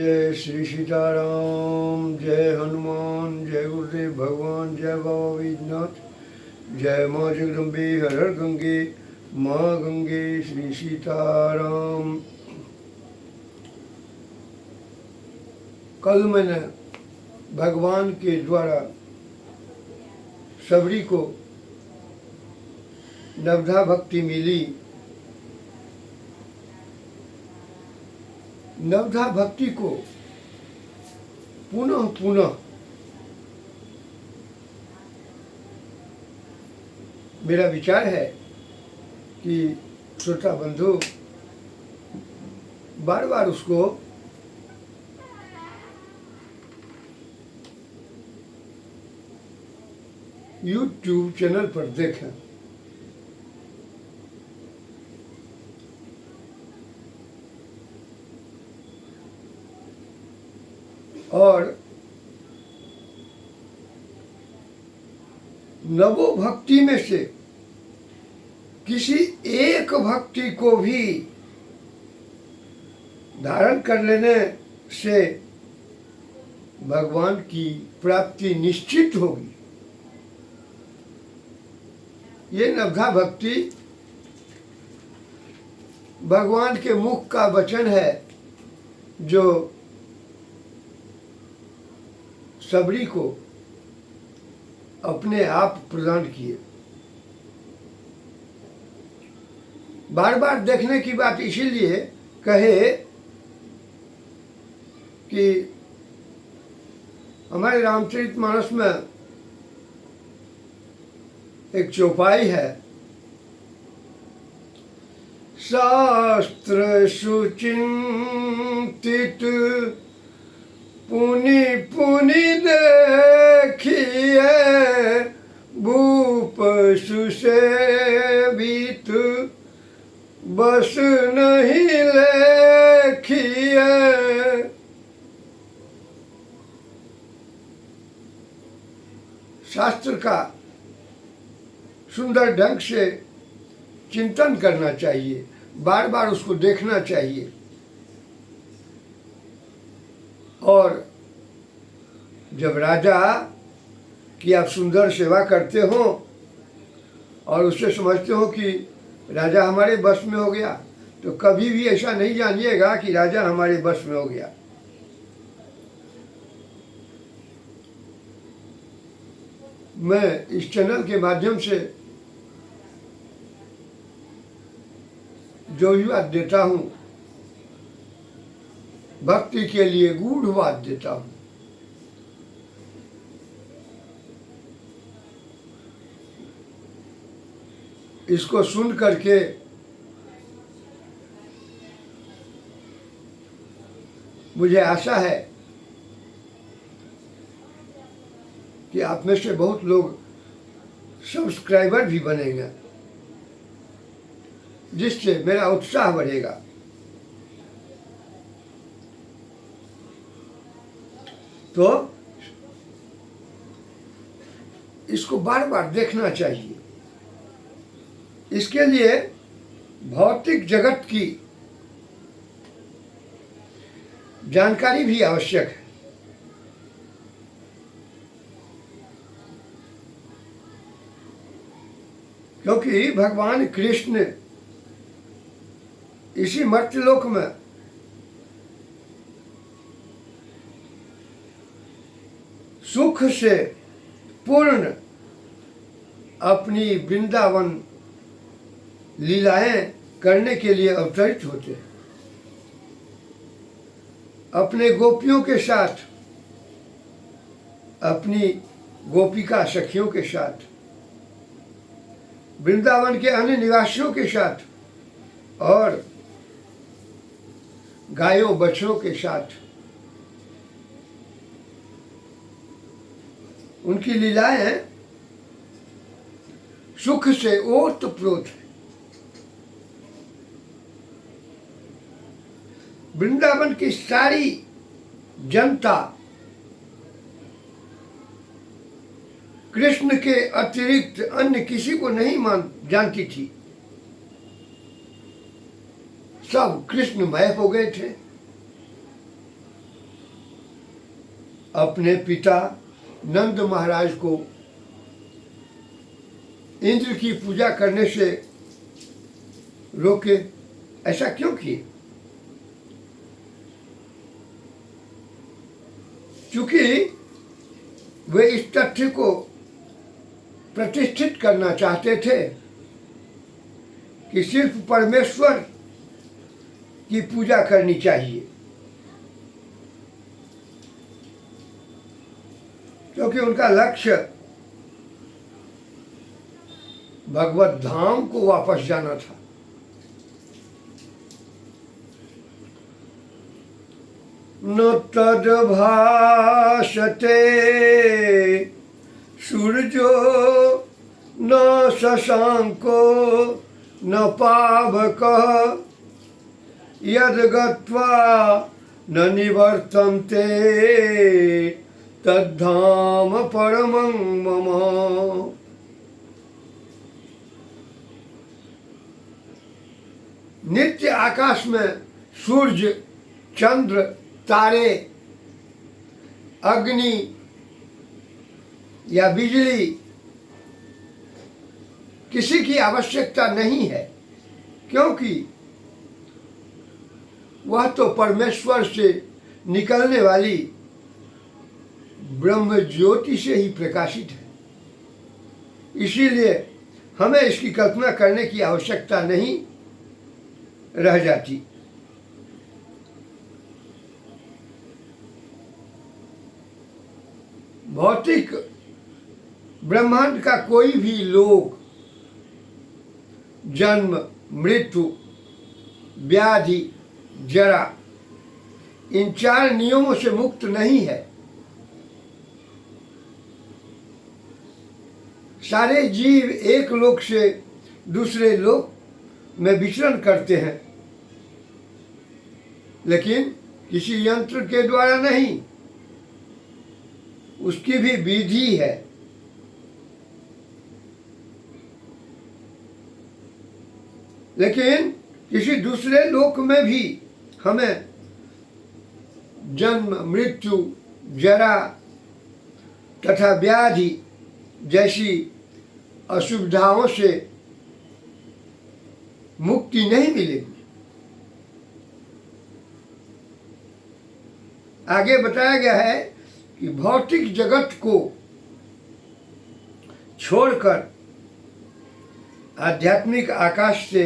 जय श्री सीताराम, जय हनुमान, जय गुरुदेव भगवान, जय बाबा विद्यनाथ, जय माँ जगदम्बे, हर हर गंगे, माँ गंगे, श्री सीताराम। कल मैंने भगवान के द्वारा सबरी को नवधा भक्ति मिली। नवधा भक्ति को पुनः पुनः मेरा विचार है कि श्रोता बंधु बार बार उसको YouTube चैनल पर देखें। और नवो भक्ति में से किसी एक भक्ति को भी धारण कर लेने से भगवान की प्राप्ति निश्चित होगी। ये नवधा भक्ति भगवान के मुख का वचन है जो सबरी को अपने आप प्रदान किए। बार बार देखने की बात इसीलिए कहे कि हमारे रामचरितमानस में एक चौपाई है, शास्त्र सुचिंतित पुनि पुनि देखिए, भूप सुसेवित बस नहीं लेखिए। शास्त्र का सुंदर ढंग से चिंतन करना चाहिए, बार बार उसको देखना चाहिए। और जब राजा की आप सुंदर सेवा करते हो और उससे समझते हो कि राजा हमारे बस में हो गया, तो कभी भी ऐसा नहीं जानिएगा कि राजा हमारे बस में हो गया। मैं इस चैनल के माध्यम से जो भी बात देता हूँ, भक्ति के लिए गूढ़ बात देता हूँ। इसको सुन करके मुझे आशा है कि आप में से बहुत लोग सब्सक्राइबर भी बनेंगे, जिससे मेरा उत्साह बढ़ेगा। तो इसको बार बार देखना चाहिए। इसके लिए भौतिक जगत की जानकारी भी आवश्यक है। क्योंकि भगवान कृष्ण इसी मर्त्यलोक में सुख से पूर्ण अपनी वृंदावन लीलाएं करने के लिए अवतरित होते हैं। अपने गोपियों के साथ, अपनी गोपिका सखियों के साथ, वृंदावन के अन्य निवासियों के साथ और गायों बछड़ों के साथ उनकी लीलाएं सुख से ओतप्रोत है। वृंदावन की सारी जनता कृष्ण के अतिरिक्त अन्य किसी को नहीं जानती थी। सब कृष्णमय हो गए थे। अपने पिता नंद महाराज को इंद्र की पूजा करने से रोके? ऐसा क्यों किए? क्योंकि वे इस तथ्य को प्रतिष्ठित करना चाहते थे कि सिर्फ परमेश्वर की पूजा करनी चाहिए, क्योंकि उनका लक्ष्य भगवत धाम को वापस जाना था। न तद्भाषते सूर्यो न शशांको न पावकः यद् गत्वा न निवर्तन्ते तद्धाम परमं मम। नित्य आकाश में सूर्य, चंद्र, तारे, अग्नि या बिजली किसी की आवश्यकता नहीं है, क्योंकि वह तो परमेश्वर से निकलने वाली ब्रह्म ज्योति से ही प्रकाशित है। इसीलिए हमें इसकी कल्पना करने की आवश्यकता नहीं रह जाती। भौतिक ब्रह्मांड का कोई भी लोक जन्म, मृत्यु, व्याधि, जरा, इन 4 नियमों से मुक्त नहीं है। सारे जीव एक लोक से दूसरे लोक में विचरण करते हैं, लेकिन किसी यंत्र के द्वारा नहीं। उसकी भी विधि है। लेकिन किसी दूसरे लोक में भी हमें जन्म, मृत्यु, जरा तथा व्याधि जैसी असुविधाओं से मुक्ति नहीं मिलेगी। आगे बताया गया है कि भौतिक जगत को छोड़कर आध्यात्मिक आकाश से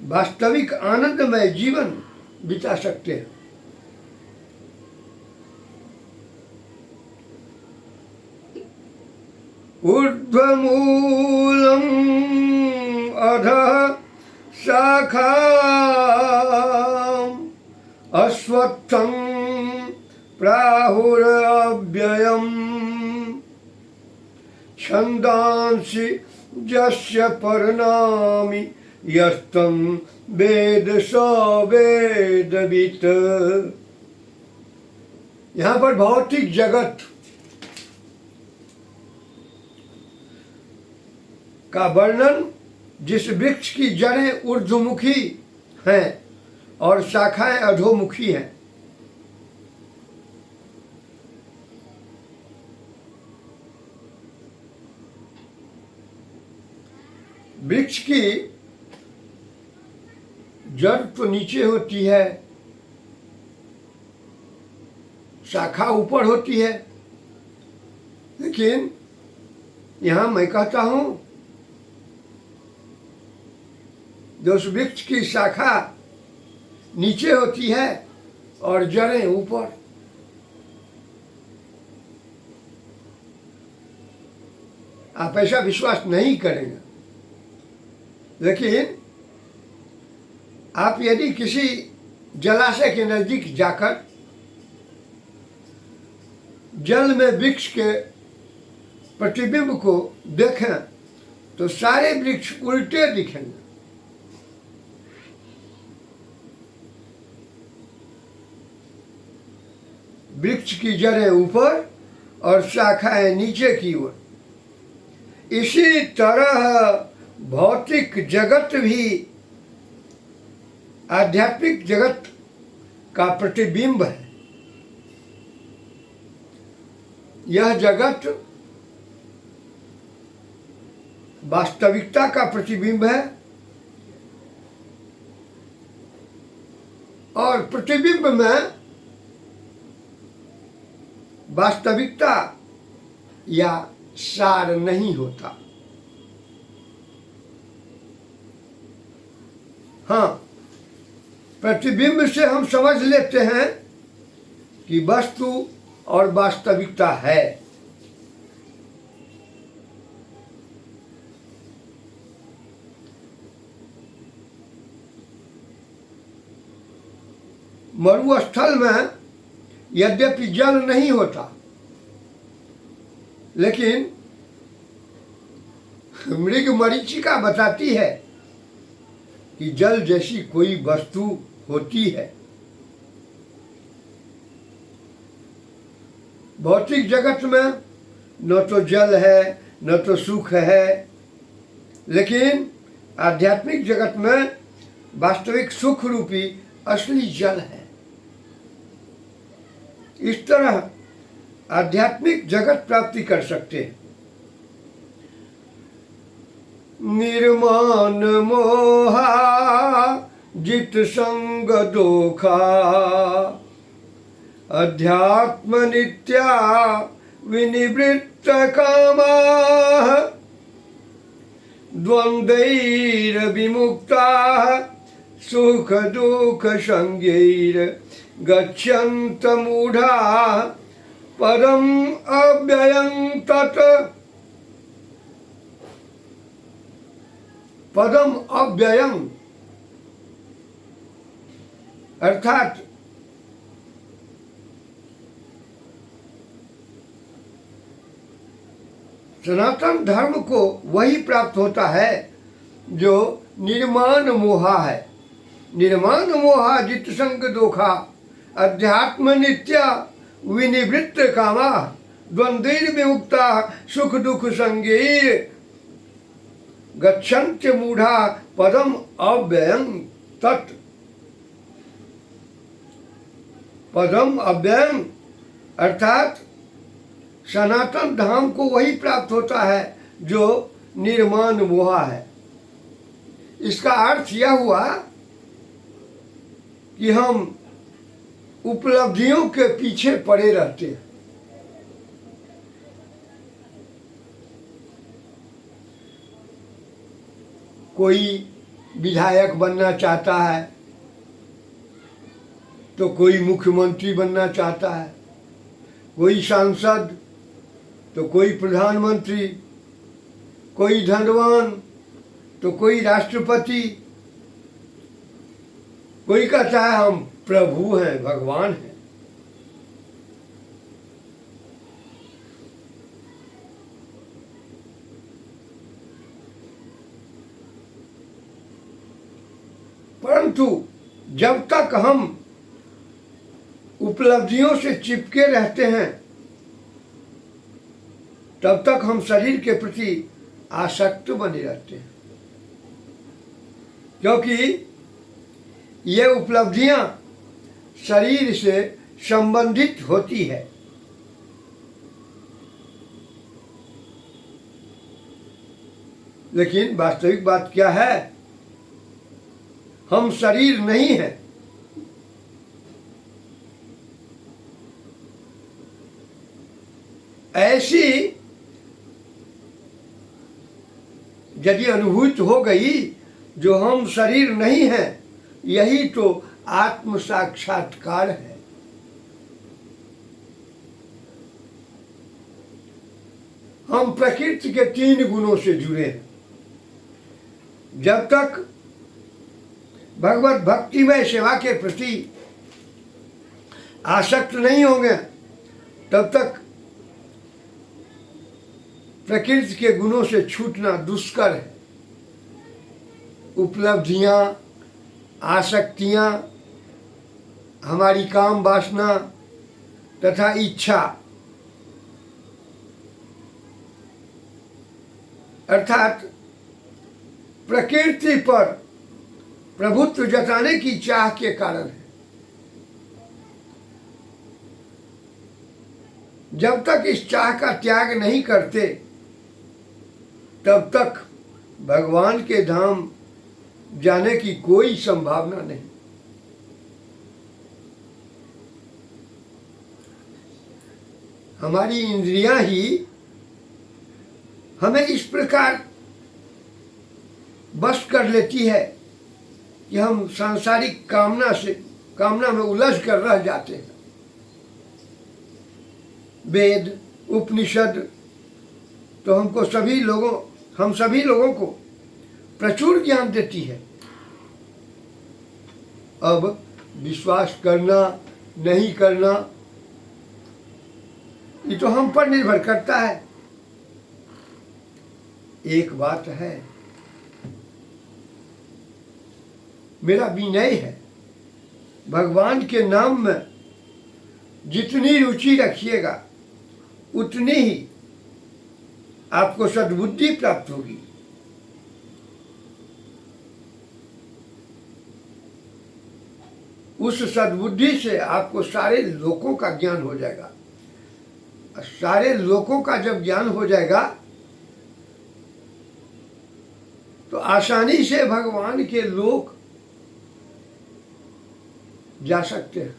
वास्तविक आनंदमय जीवन बिता सकते हैं। ऊर्ध्वमूलम् अधः शाखाम् अश्वत्थं प्राहुरव्ययम् छन्दांसि यस्य पर्णामि यस्तं वेद स वेदवित्। यहाँ पर भौतिक जगत का वर्णन जिस वृक्ष की जड़ें ऊर्ध्वमुखी हैं और शाखाएं अधोमुखी हैं, वृक्ष की जड़ तो नीचे होती है, शाखा ऊपर होती है, लेकिन यहां मैं कहता हूं जो उस वृक्ष की शाखा नीचे होती है और जड़ें ऊपर। आप ऐसा विश्वास नहीं करेंगे, लेकिन आप यदि किसी जलाशय के नजदीक जाकर जल में वृक्ष के प्रतिबिंब को देखें तो सारे वृक्ष उल्टे दिखेंगे। वृक्ष की जड़ें ऊपर और शाखाएं नीचे की ओर। इसी तरह भौतिक जगत भी आध्यात्मिक जगत का प्रतिबिंब है। यह जगत वास्तविकता का प्रतिबिंब है और प्रतिबिंब में वास्तविकता या सार नहीं होता। हाँ, प्रतिबिंब से हम समझ लेते हैं कि वस्तु और वास्तविकता है। मरुस्थल में यद्यपि जल नहीं होता, लेकिन मरीचिका बताती है कि जल जैसी कोई वस्तु होती है। भौतिक जगत में न तो जल है न तो सुख है, लेकिन आध्यात्मिक जगत में वास्तविक सुख रूपी असली जल है। इस तरह आध्यात्मिक जगत प्राप्ति कर सकते हैं। निर्माण मोहा जित संग दोखा, अध्यात्म नित्या विनिवृत्त कामा, द्वंद्वैर विमुक्ता सुख दुख संगैर गच्छन्त मूढ़ा, परम अव्ययं तत्। पदम अव्ययं अर्थात सनातन धर्म को वही प्राप्त होता है जो निर्माण मोहा है। निर्माण मोहा जित संग दोखा, अध्यात्म नित्या विनिवृत्त कामा, द्वंद्वैर विमुक्ता सुख दुख संगैर गच्छन्त्य मूढ़ा, पदम अव्ययं तत्। पदम अव्ययं अर्थात सनातन धाम को वही प्राप्त होता है जो निर्माण मोहा है। इसका अर्थ यह हुआ कि हम उपलब्धियों के पीछे पड़े रहते हैं। कोई विधायक बनना चाहता है तो कोई मुख्यमंत्री बनना चाहता है, कोई सांसद तो कोई प्रधानमंत्री, कोई धनवान तो कोई राष्ट्रपति, कोई कहता है हम प्रभु हैं, भगवान हैं। परंतु जब तक हम उपलब्धियों से चिपके रहते हैं तब तक हम शरीर के प्रति आसक्त बने रहते हैं, क्योंकि ये उपलब्धियां शरीर से संबंधित होती है। लेकिन वास्तविक बात क्या है? हम शरीर नहीं हैं। ऐसी यदि अनुभूति हो गई जो हम शरीर नहीं हैं, यही तो आत्म साक्षात्कार है। हम प्रकृति के 3 गुणों से जुड़े हैं। जब तक भगवत भक्तिमय सेवा के प्रति आसक्त नहीं होंगे तब तक प्रकृति के गुणों से छूटना दुष्कर है। उपलब्धियां, आसक्तियां, हमारी काम वासना तथा इच्छा अर्थात प्रकृति पर प्रभुत्व जताने की चाह के कारण है। जब तक इस चाह का त्याग नहीं करते तब तक भगवान के धाम जाने की कोई संभावना नहीं। हमारी इंद्रियां ही हमें इस प्रकार बस कर लेती है कि हम सांसारिक कामना में उलझ कर रह जाते हैं। वेद उपनिषद तो हम सभी लोगों को प्रचुर ज्ञान देती है। अब विश्वास करना नहीं करना ये तो हम पर निर्भर करता है। एक बात है, मेरा विनय है, भगवान के नाम में जितनी रुचि रखिएगा उतनी ही आपको सद्बुद्धि प्राप्त होगी। उस सद्बुद्धि से आपको सारे लोकों का ज्ञान हो जाएगा। सारे लोकों का जब ज्ञान हो जाएगा तो आसानी से भगवान के लोक जा सकते हैं।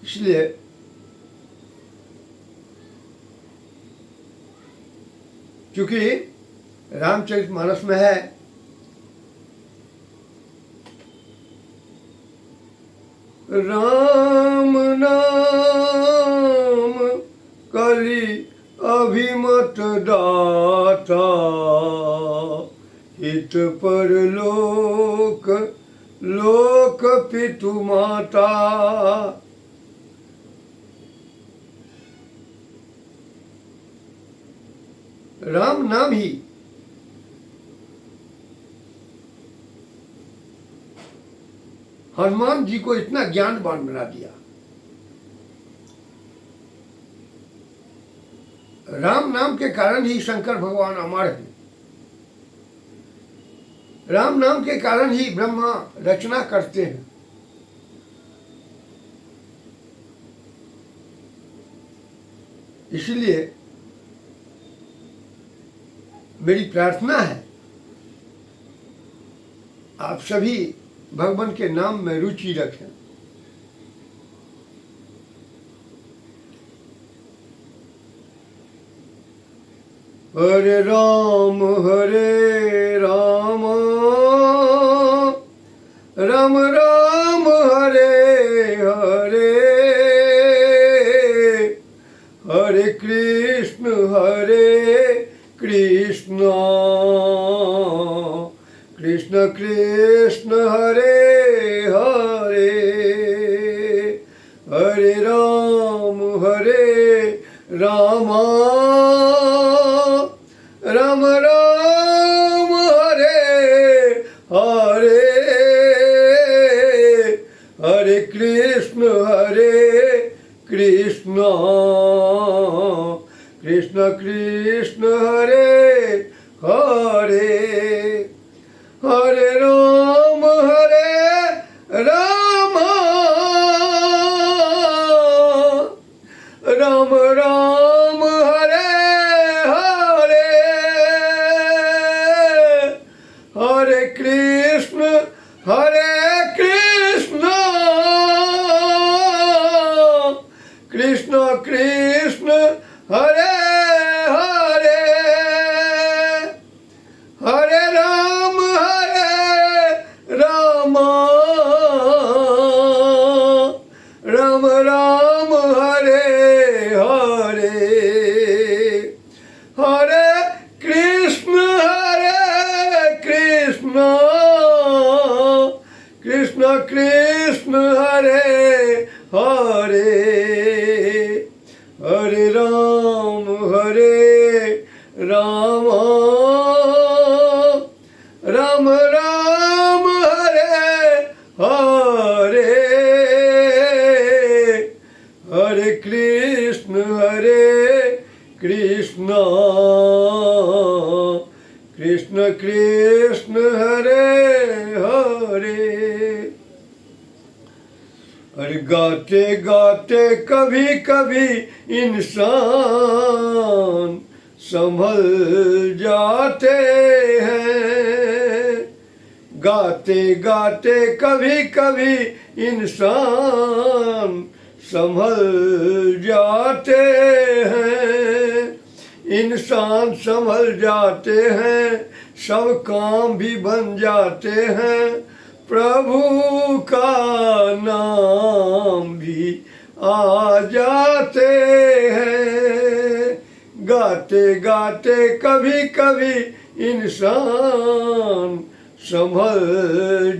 इसलिए क्योंकि रामचरितमानस में है, राम नाम कली अभिमत दाता, हित पर लोक पितु माता। राम नाम ही हनुमान जी को इतना ज्ञानवान बना दिया। राम नाम के कारण ही शंकर भगवान अमर हैं। राम नाम के कारण ही ब्रह्मा रचना करते हैं। इसलिए मेरी प्रार्थना है आप सभी भगवान के नाम में रुचि रखें। हरे राम राम राम हरे हरे, हरे कृष्ण कृष्ण कृष्ण हरे हरे, हरे राम राम राम हरे हरे, हरे कृष्ण कृष्ण कृष्ण हरे हरे, हरे राम राम राम हरे हरे, हरे कृष्ण कृष्ण कृष्ण हरे हरे, हरे राम राम राम हरे हरे, हरे कृष्ण कृष्ण कृष्ण हरे हरे, हरे राम राम राम हरे हरे, हरे कृष्ण कृष्ण कृष्ण हरे हरे। गाते गाते कभी कभी इंसान संभल जाते हैं। गाते गाते कभी कभी इंसान संभल जाते हैं। इंसान संभल जाते हैं, सब काम भी बन जाते हैं, प्रभु का नाम भी आ जाते हैं। गाते गाते कभी कभी इंसान संभल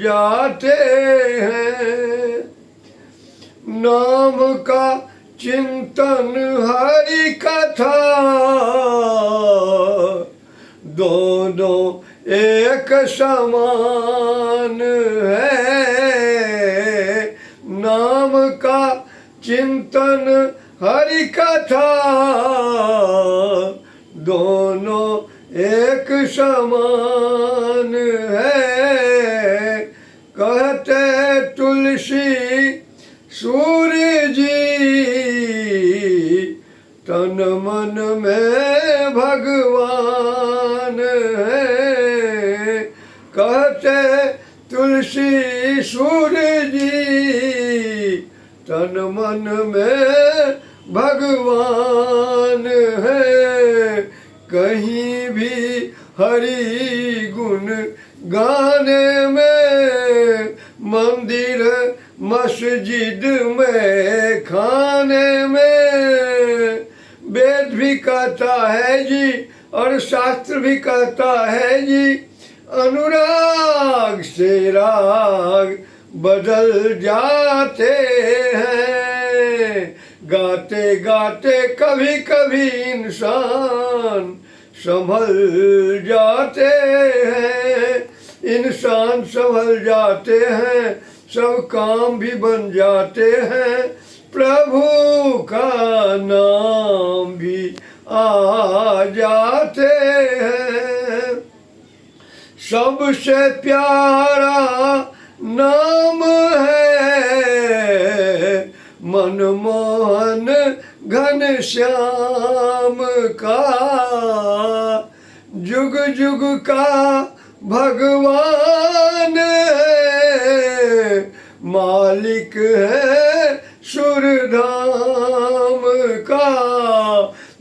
जाते हैं। नाम का चिंतन हरि कथा दोनों एक समान है। नाम का चिंतन हरि कथा दोनों एक समान है। कहते तुलसी सूर्य जी तन मन में भगवान है। कहते तुलसी सूर्य जी तन मन में भगवान है। कहीं भी हरि गुण गाने में, मंदिर मस्जिद में खाने में, वेद भी कहता है जी और शास्त्र भी कहता है जी, अनुराग से राग बदल जाते हैं। गाते गाते कभी कभी इंसान संभल जाते हैं। इंसान संभल जाते हैं, सब काम भी बन जाते हैं, प्रभु का नाम भी आ जाते हैं। सबसे प्यारा नाम है मनमोहन घनश्याम का। जुग जुग का भगवान है, मालिक है सुरधाम का।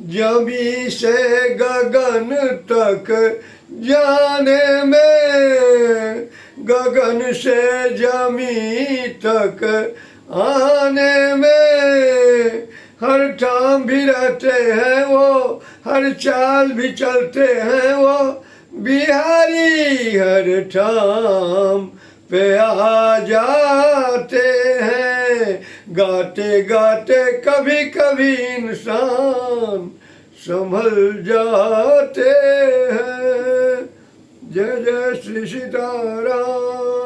जमी से गगन तक जाने में, गगन से जमी तक आने में, हर ठाम भी रहते हैं वो, हर चाल भी चलते हैं वो, बिहारी हर ठाम पे आ जाते हैं। गाते गाते कभी कभी इंसान संभल जाते हैं। जय जय श्री सीताराम।